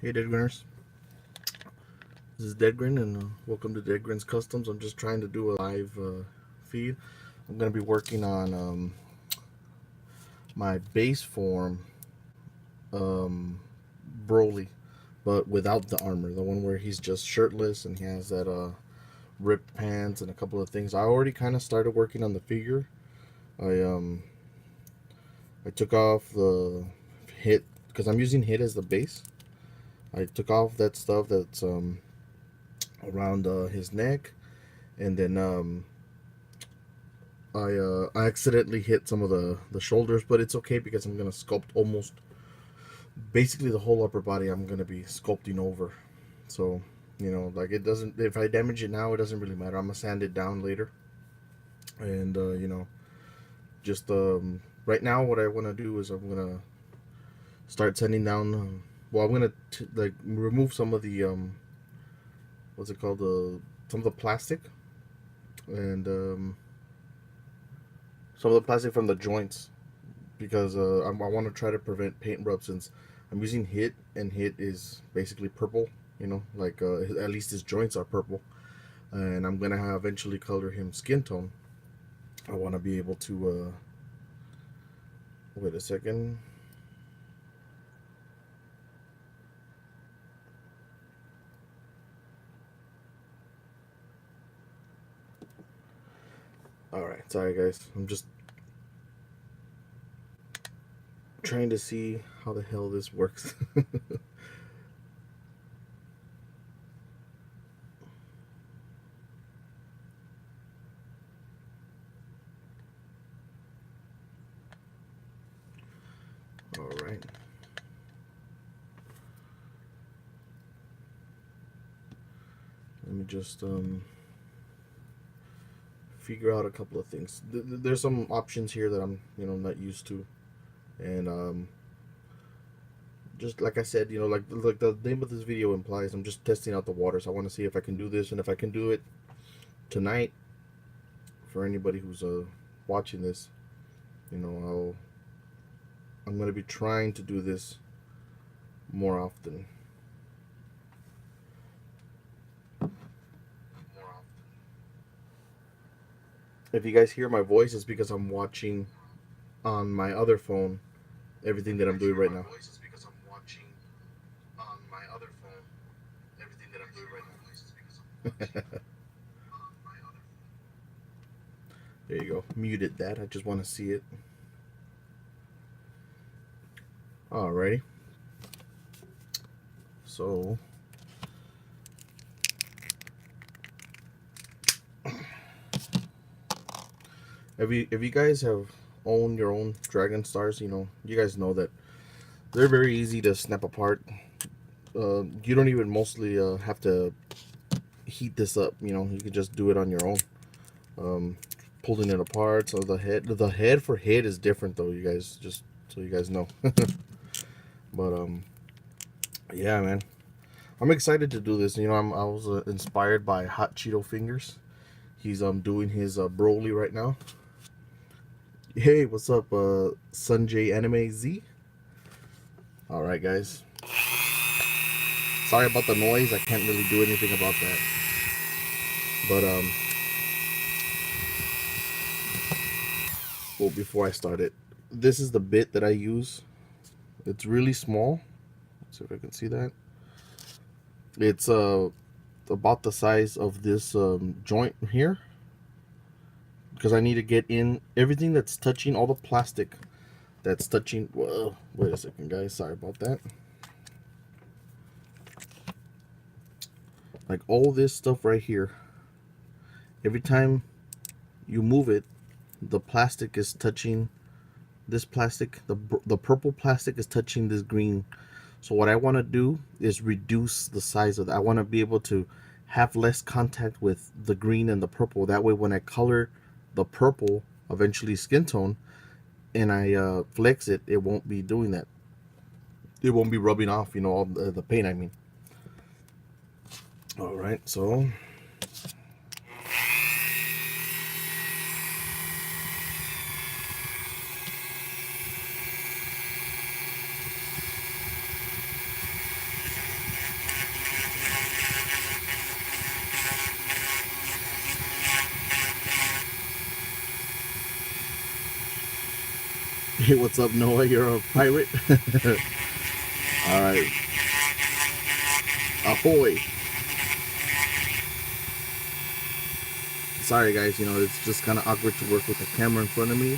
Hey Deadgrinners, this is Deadgrin and welcome to Deadgrin's Customs. I'm just trying to do a live feed. I'm going to be working on my base form Broly, but without the armor. The one where he's just shirtless and he has that ripped pants and a couple of things. I already kind of started working on the figure. I took off the hit because I'm using hit as the base. I took off that stuff that's around his neck, and then I accidentally hit some of the shoulders, but it's okay because I'm gonna sculpt almost basically the whole upper body. I'm gonna be sculpting over, so like it doesn't, if I damage it now, it doesn't really matter. I'm gonna sand it down later, and just right now what I want to do is I'm gonna start sanding down. Well, I'm gonna like remove some of the what's it called, some of the plastic, and some of the plastic from the joints, because I want to try to prevent paint rub, since I'm using hit, and hit is basically purple, like at least his joints are purple, and I'm gonna have eventually color him skin tone. I want to be able to wait a second. Alright, sorry guys, I'm just trying to see how the hell this works. Alright. Let me just figure out a couple of things. There's some options here that I'm not used to, and just like I said, like the name of this video implies, I'm just testing out the waters. I want to see if I can do this, and if I can do it tonight, for anybody who's watching this, I'm gonna be trying to do this more often. If you guys hear my voice, it's because I'm watching on my other phone everything that I'm doing right now. There you go. Muted that. I just want to see it. Alrighty. So if you guys have owned your own Dragon Stars, you guys know that they're very easy to snap apart. You don't even mostly have to heat this up. You can just do it on your own. Pulling it apart. So the head for head is different, though, you guys, just so you guys know. But yeah, man, I'm excited to do this. I was inspired by Hot Cheeto Fingers. He's doing his Broly right now. Hey, what's up, Sunjay Anime Z? All right, guys. Sorry about the noise. I can't really do anything about that. But well, before I start it, this is the bit that I use. It's really small. Let's see if I can see that. It's about the size of this joint here, because I need to get in everything that's touching, all the plastic that's touching. Whoa, wait a second, guys. Sorry about that. Like all this stuff right here, every time you move it, the plastic is touching this plastic. The purple plastic is touching this green. So what I want to do is reduce the size of that. I want to be able to have less contact with the green and the purple. That way when I color the purple, eventually skin tone, and I flex it, it won't be doing that. It won't be rubbing off, all the paint, I mean. All right, so Hey, what's up, Noah? You're a pirate? Alright. Ahoy! Sorry, guys, it's just kind of awkward to work with the camera in front of me.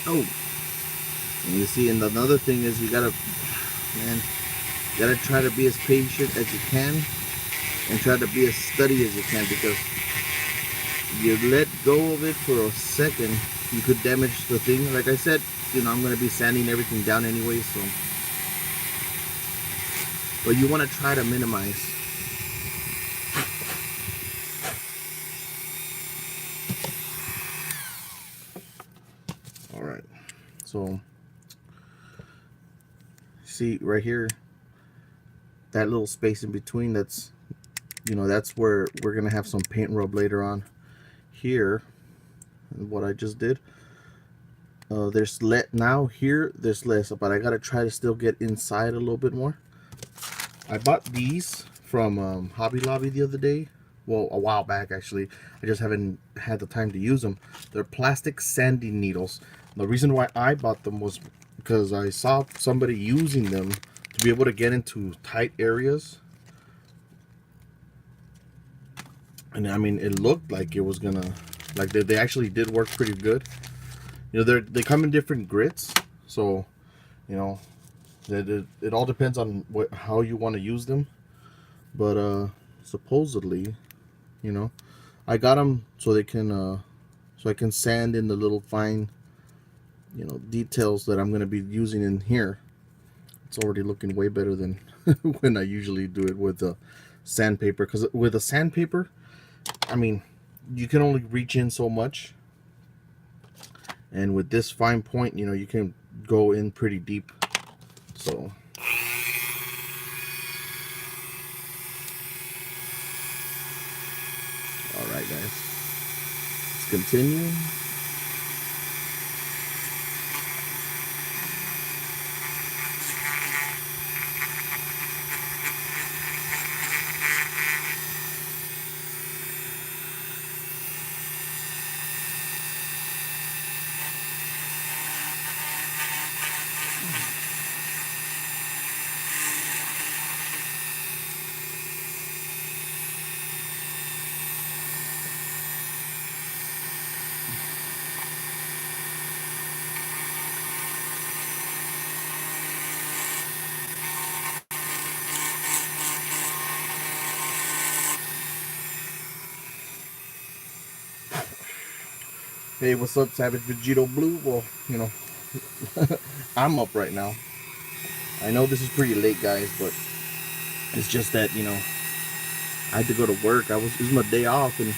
Oh! And you see, and another thing is you gotta try to be as patient as you can and try to be as steady as you can, because you let go of it for a second, you could damage the thing. Like I said, I'm gonna be sanding everything down anyway, so. But you want to try to minimize. All right, so see right here, that little space in between, that's where we're gonna have some paint rub later on. Here, what I just did, there's there's less, but I gotta try to still get inside a little bit more. I bought these from Hobby Lobby the other day, well, a while back actually. I just haven't had the time to use them. They're plastic sanding needles. The reason why I bought them was because I saw somebody using them to be able to get into tight areas. And I mean, it looked like it was gonna, like they actually did work pretty good. They come in different grits, so it all depends on how you want to use them. But supposedly, I got them so they can so I can sand in the little fine details that I'm gonna be using in here. It's already looking way better than when I usually do it with the sandpaper, because with a sandpaper, I mean, you can only reach in so much, and with this fine point, you can go in pretty deep. So all right, guys, let's continue. Hey, what's up, Savage Vegito Blue? Well, I'm up right now. I know this is pretty late, guys, but it's just that, I had to go to work. It was my day off, and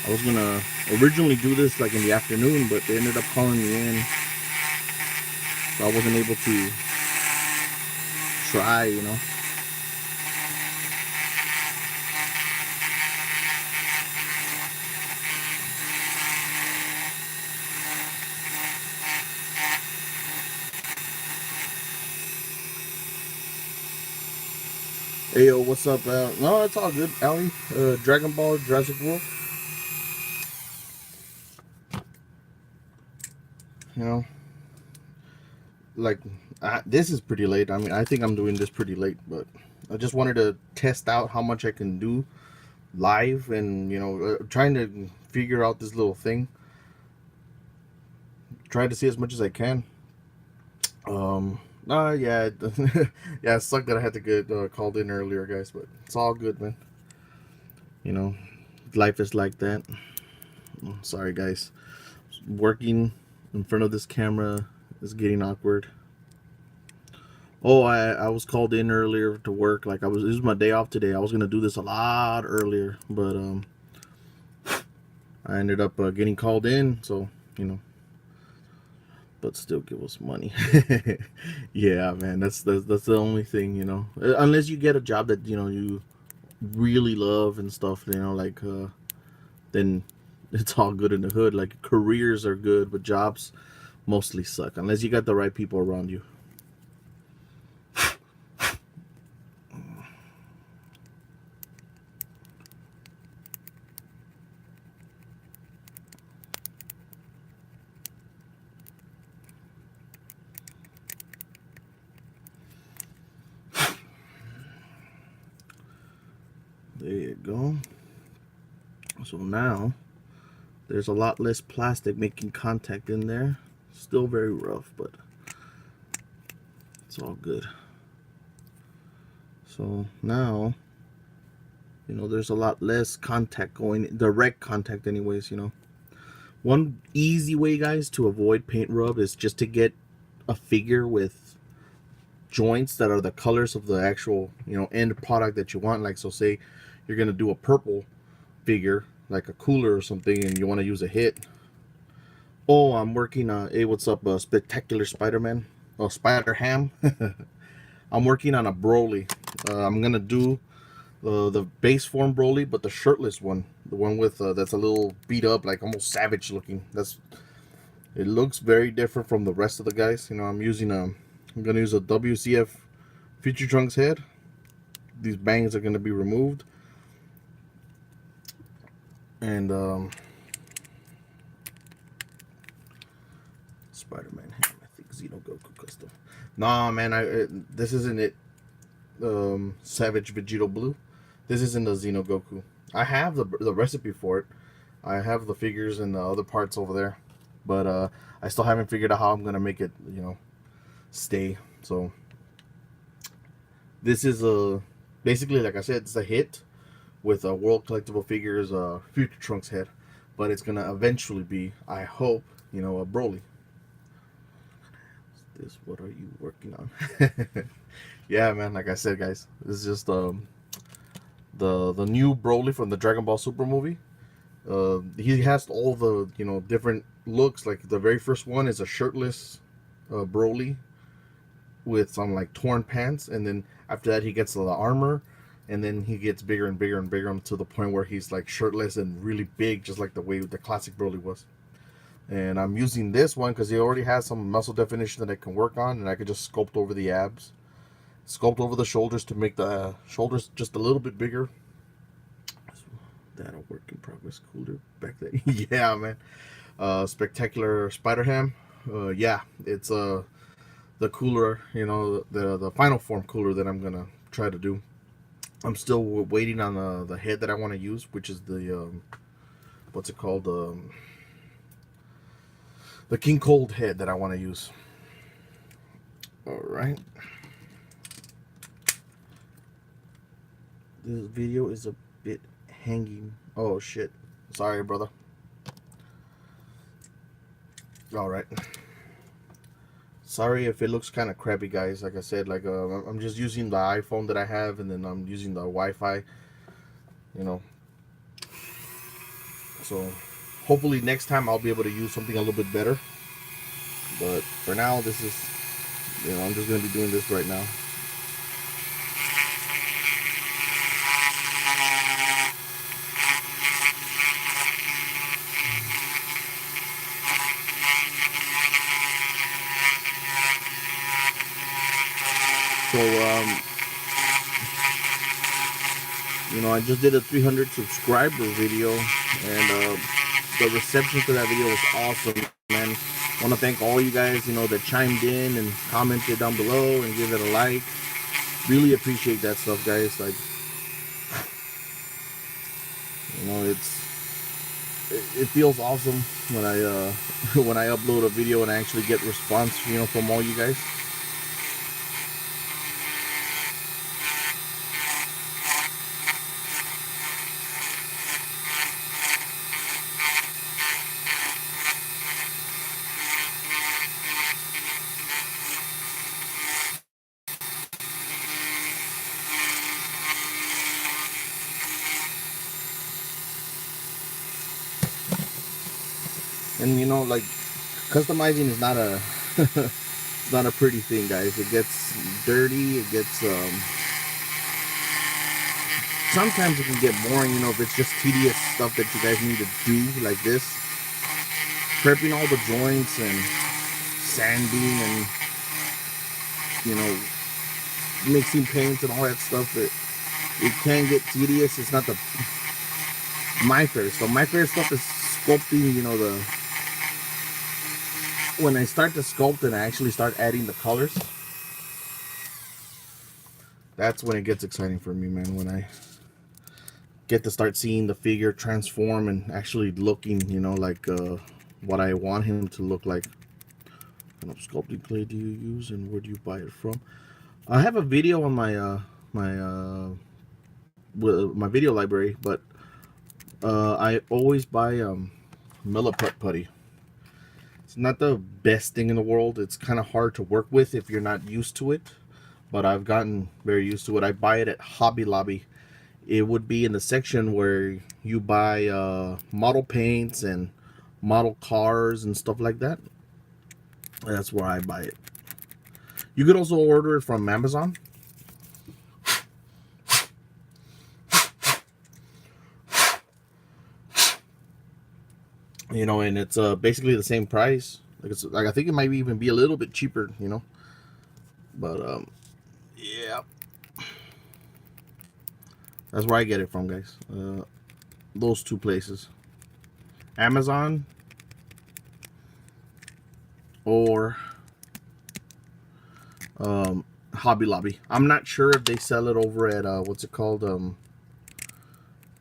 I was gonna originally do this like in the afternoon, but they ended up calling me in, so I wasn't able to try. Hey, yo, what's up? No, it's all good, Allie. Dragon Ball, Jurassic World. You know, like, this is pretty late. I mean, I think I'm doing this pretty late, but I just wanted to test out how much I can do live, and, trying to figure out this little thing. Try to see as much as I can. Yeah, yeah, it sucked that I had to get called in earlier, guys, but it's all good, man. Life is like that. Sorry, guys. Working in front of this camera is getting awkward. Oh, I was called in earlier to work. Like, this was my day off today. I was gonna do this a lot earlier, but I ended up getting called in, so but still give us money. Yeah, man, that's the only thing, you know. Unless you get a job that you really love and stuff, like then it's all good in the hood. Like careers are good, but jobs mostly suck unless you got the right people around you. There you go. So now there's a lot less plastic making contact in there. Still very rough, but it's all good. So now, there's a lot less contact going, direct contact anyways. One easy way, guys, to avoid paint rub is just to get a figure with joints that are the colors of the actual, end product that you want. Like, so say you're going to do a purple figure, like a cooler or something, and you want to use a hit. Oh, I'm working on, hey, what's up, Spectacular Spider-Man? Oh, Spider-Ham. I'm working on a Broly. I'm going to do the base form Broly, but the shirtless one. The one with, that's a little beat up, like almost savage looking. It looks very different from the rest of the guys. I'm going to use a WCF Future Trunks head. These bangs are going to be removed. And, Spider-Man Ham, I think Xeno Goku custom. Nah, man, this isn't it. Savage Vegito Blue. This isn't the Xeno Goku. I have the recipe for it. I have the figures and the other parts over there, but I still haven't figured out how I'm gonna make it, stay. So this is basically, like I said, it's a hit with a World Collectible Figures Future Trunks head, but it's gonna eventually be, I hope, a Broly. What are you working on? Yeah, man, like I said, guys, this is just the new Broly from the Dragon Ball Super movie. He has all the different looks. Like the very first one is a shirtless Broly with some like torn pants, and then after that he gets the armor, and then he gets bigger and bigger and bigger to the point where he's like shirtless and really big, just like the way the classic Broly was. And I'm using this one because he already has some muscle definition that I can work on, and I can just sculpt over the abs, sculpt over the shoulders to make the shoulders just a little bit bigger. That'll work in progress cooler back there. Yeah, man. Spectacular Spider-Ham. Yeah, it's the cooler, the final form cooler that I'm gonna try to do. I'm still waiting on the head that I want to use, which is the what's it called? The King Cold head that I want to use. All right. This video is a bit hanging. Oh shit. Sorry, brother. All right. Sorry if it looks kind of crappy, guys. Like I said, like I'm just using the iPhone that I have, and then I'm using the Wi-Fi. So hopefully next time I'll be able to use something a little bit better. But for now, this is, I'm just gonna be doing this right now. So, I just did a 300 subscriber video, and the reception to that video was awesome, man. I want to thank all you guys, that chimed in and commented down below and give it a like. Really appreciate that stuff, guys. Like, it feels awesome when I when I upload a video and I actually get response, from all you guys. And like Customizing is not a it's not a pretty thing, guys. It gets dirty. It gets sometimes it can get boring, you know, if it's just tedious stuff that you guys need to do like this. Prepping all the joints and sanding and, you know, mixing paints and all that stuff. It can get tedious. It's not my favorite stuff. My favorite stuff is sculpting, you know, when I start to sculpt and I actually start adding the colors. That's when it gets exciting for me, man. When I get to start seeing the figure transform and actually looking, you know, like what I want him to look like. What kind of sculpting clay do you use and where do you buy it from? I have a video on my my video library, but I always buy milliput putty. It's not the best thing in the world. It's kind of hard to work with if you're not used to it, but I've gotten very used to it. I buy it at Hobby Lobby. It would be in the section where you buy model paints and model cars and stuff like that. That's where I buy it. You could also order it from Amazon. You know, and it's basically the same price. Like I think it might even be a little bit cheaper, you know. But yeah. That's where I get it from, guys. Those two places. Amazon or Hobby Lobby. I'm not sure if they sell it over at what's it called,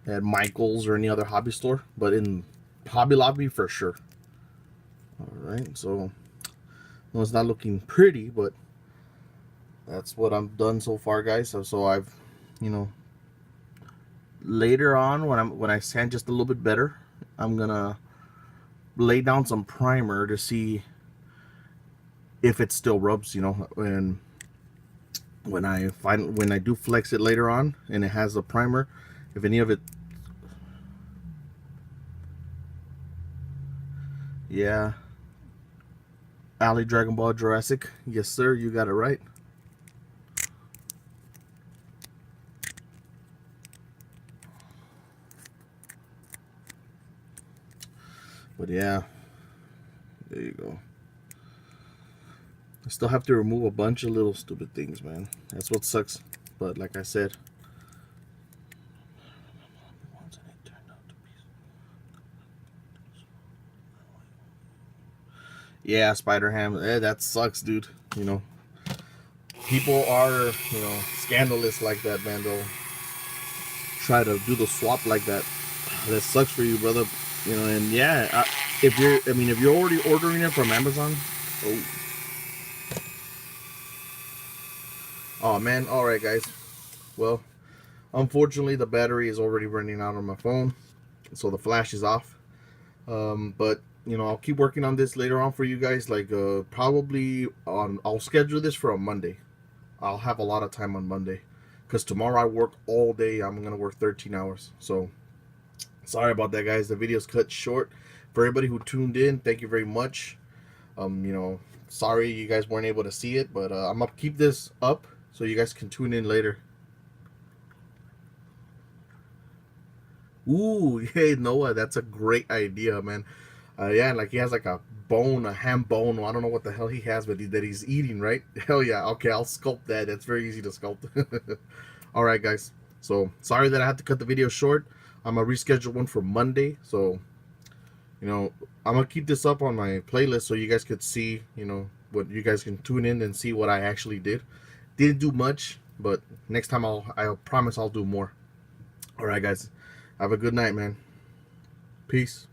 at Michael's or any other hobby store, but in Hobby Lobby for sure. All right, so no, it's not looking pretty, but that's what I've done so far, guys. So I've, you know, later on when I sand just a little bit better, I'm gonna lay down some primer to see if it still rubs, you know. And when I do flex it later on and it has the primer, if any of it, yeah, Alley Dragon Ball Jurassic, yes sir, you got it right. But yeah, there you go. I still have to remove a bunch of little stupid things, man. That's what sucks. But like I said, yeah, Spider-Ham, that sucks, dude. You know, people are, you know, scandalous like that, man. They'll try to do the swap like that. That sucks for you, brother. You know, and yeah, if you're already ordering it from Amazon, oh man, all right, guys. Well, unfortunately, the battery is already running out on my phone, so the flash is off. But you know, I'll keep working on this later on for you guys. Like probably I'll schedule this for a Monday. I'll have a lot of time on Monday, because tomorrow I work all day. I'm gonna work 13 hours. So sorry about that, guys. The video's cut short. For everybody who tuned in, thank you very much. You know, sorry you guys weren't able to see it, but I'm gonna keep this up so you guys can tune in later. Ooh, hey Noah, that's a great idea, man. Yeah, like he has like a bone, a ham bone. I don't know what the hell he has, but that he's eating, right? Hell yeah. Okay, I'll sculpt that. That's very easy to sculpt. All right, guys. So sorry that I had to cut the video short. I'm gonna reschedule one for Monday. So, you know, I'm gonna keep this up on my playlist so you guys could see, you know, what you guys can tune in and see what I actually did. Didn't do much, but next time I promise I'll do more. All right, guys. Have a good night, man. Peace.